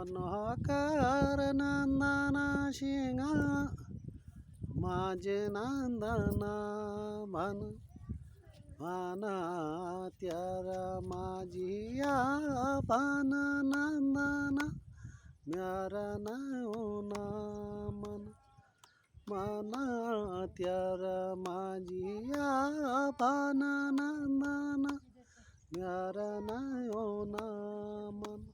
नकार नंदना शिंगा माझे नंदना म्हण माना त्यारा माझिया पान नंदना म्यारा नयोना मन माना त्यारा माझिया पान नंदना म्यारा नयोना मन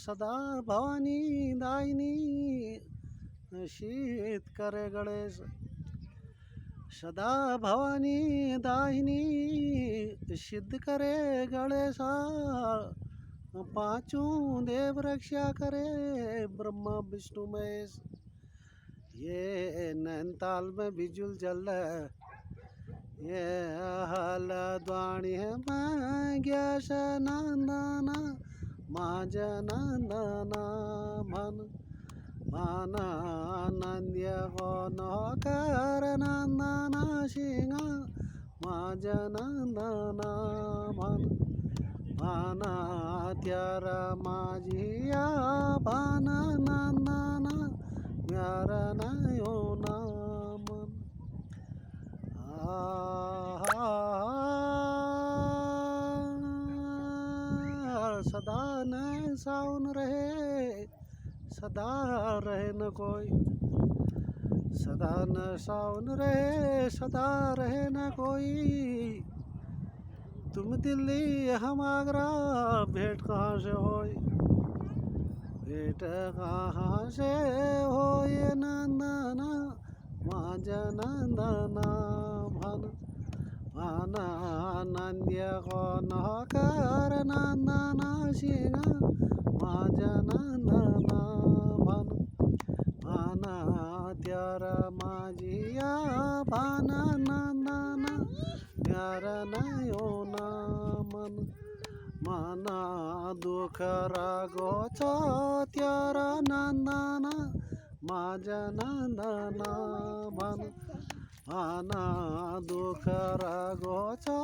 सदा भवानी दायिनी शीत करे गणेश सदा भवानी दायिनी सिद्ध करे गणेशा पांचों देव रक्षा करे ब्रह्मा विष्णु महेश ये नैनीताल में बिजुल जल ये हलद्वाणी है ग्यास नंदना माझ नंदना मन माना नंद्य नकार नंदना शिंगा माझ नंदना मन माना त्यारा माझिया पान नंदना म्यारा नयोना मन सदा न सावन रहे सदा रहे न कोई सदा न सावन रहे सदा रहे न कोई तुम दिल्ली हम आगरा भेंट कहाँ से होई भेंट कहाँ से होई नंदना माझ नंदना भन माना नंद्य नकार नंदना शिंगा माझ नंदना भन माना त्यारा माझिया पान नंदना म्यारा नयोना मन माना दुख रागोचा त्यारा नंदना माझ नंदना मन माना दुख रागोचा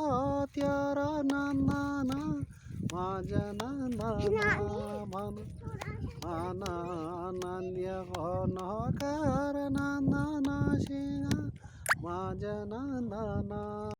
त्यारा नंदना माझ नंदना मन माना नंद्य नकार नंदना शिंगा माझ नंदना